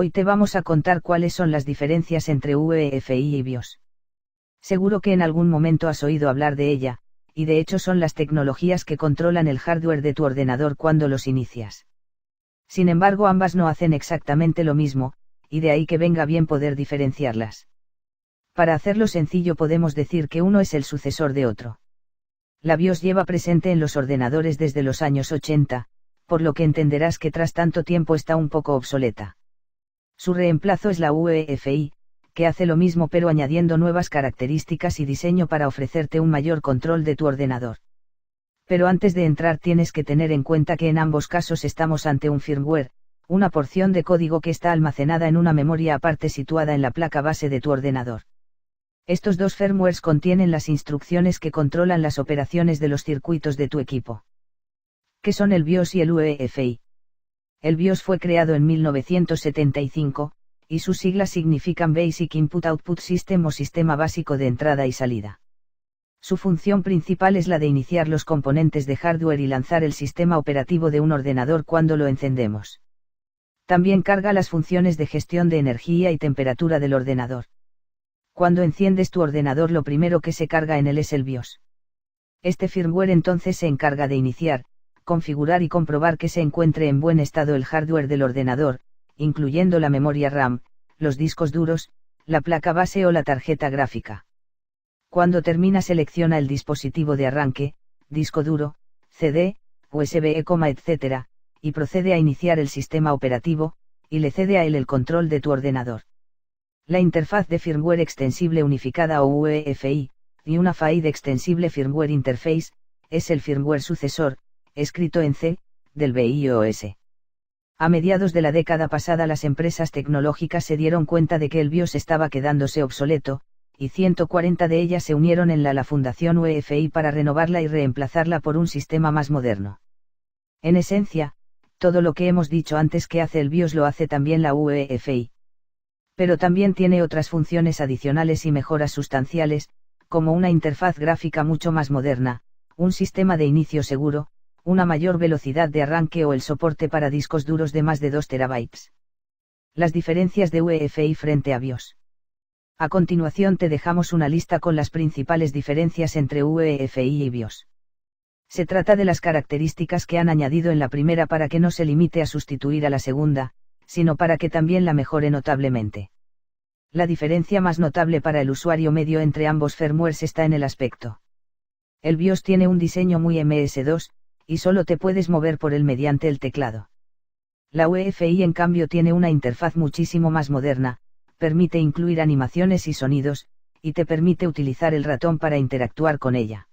Hoy te vamos a contar cuáles son las diferencias entre UEFI y BIOS. Seguro que en algún momento has oído hablar de ella, y de hecho son las tecnologías que controlan el hardware de tu ordenador cuando los inicias. Sin embargo, ambas no hacen exactamente lo mismo, y de ahí que venga bien poder diferenciarlas. Para hacerlo sencillo podemos decir que uno es el sucesor de otro. La BIOS lleva presente en los ordenadores desde los años 80, por lo que entenderás que tras tanto tiempo está un poco obsoleta. Su reemplazo es la UEFI, que hace lo mismo pero añadiendo nuevas características y diseño para ofrecerte un mayor control de tu ordenador. Pero antes de entrar tienes que tener en cuenta que en ambos casos estamos ante un firmware, una porción de código que está almacenada en una memoria aparte situada en la placa base de tu ordenador. Estos dos firmwares contienen las instrucciones que controlan las operaciones de los circuitos de tu equipo. ¿Qué son el BIOS y el UEFI? El BIOS fue creado en 1975, y sus siglas significan Basic Input Output System o Sistema Básico de Entrada y Salida. Su función principal es la de iniciar los componentes de hardware y lanzar el sistema operativo de un ordenador cuando lo encendemos. También carga las funciones de gestión de energía y temperatura del ordenador. Cuando enciendes tu ordenador lo primero que se carga en él es el BIOS. Este firmware entonces se encarga de iniciar, configurar y comprobar que se encuentre en buen estado el hardware del ordenador, incluyendo la memoria RAM, los discos duros, la placa base o la tarjeta gráfica. Cuando termina selecciona el dispositivo de arranque, disco duro, CD, USB, etc., y procede a iniciar el sistema operativo, y le cede a él el control de tu ordenador. La interfaz de firmware extensible unificada o UEFI, y una FAI de extensible firmware interface, es el firmware sucesor, escrito en C, del BIOS. A mediados de la década pasada las empresas tecnológicas se dieron cuenta de que el BIOS estaba quedándose obsoleto, y 140 de ellas se unieron en la Fundación UEFI para renovarla y reemplazarla por un sistema más moderno. En esencia, todo lo que hemos dicho antes que hace el BIOS lo hace también la UEFI. Pero también tiene otras funciones adicionales y mejoras sustanciales, como una interfaz gráfica mucho más moderna, un sistema de inicio seguro, una mayor velocidad de arranque o el soporte para discos duros de más de 2 terabytes. Las diferencias de UEFI frente a BIOS. A continuación te dejamos una lista con las principales diferencias entre UEFI y BIOS. Se trata de las características que han añadido en la primera para que no se limite a sustituir a la segunda, sino para que también la mejore notablemente. La diferencia más notable para el usuario medio entre ambos firmwares está en el aspecto. El BIOS tiene un diseño muy MS2, y solo te puedes mover por él mediante el teclado. La UEFI en cambio tiene una interfaz muchísimo más moderna, permite incluir animaciones y sonidos, y te permite utilizar el ratón para interactuar con ella.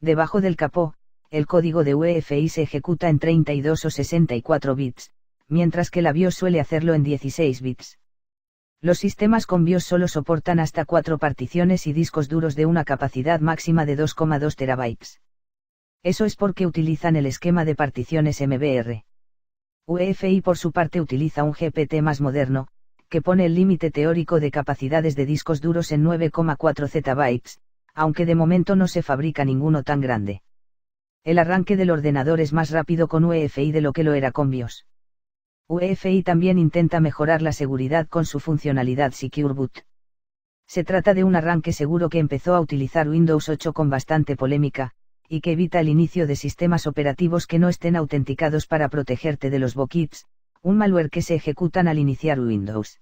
Debajo del capó, el código de UEFI se ejecuta en 32 o 64 bits, mientras que la BIOS suele hacerlo en 16 bits. Los sistemas con BIOS solo soportan hasta 4 particiones y discos duros de una capacidad máxima de 2,2 terabytes. Eso es porque utilizan el esquema de particiones MBR. UEFI por su parte utiliza un GPT más moderno, que pone el límite teórico de capacidades de discos duros en 9,4 zettabytes, aunque de momento no se fabrica ninguno tan grande. El arranque del ordenador es más rápido con UEFI de lo que lo era con BIOS. UEFI también intenta mejorar la seguridad con su funcionalidad Secure Boot. Se trata de un arranque seguro que empezó a utilizar Windows 8 con bastante polémica, y que evita el inicio de sistemas operativos que no estén autenticados para protegerte de los bootkits, un malware que se ejecutan al iniciar Windows.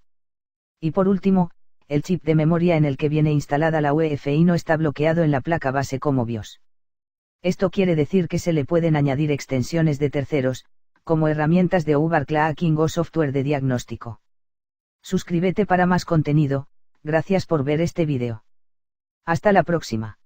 Y por último, el chip de memoria en el que viene instalada la UEFI no está bloqueado en la placa base como BIOS. Esto quiere decir que se le pueden añadir extensiones de terceros, como herramientas de overclocking o software de diagnóstico. Suscríbete para más contenido, gracias por ver este vídeo. Hasta la próxima.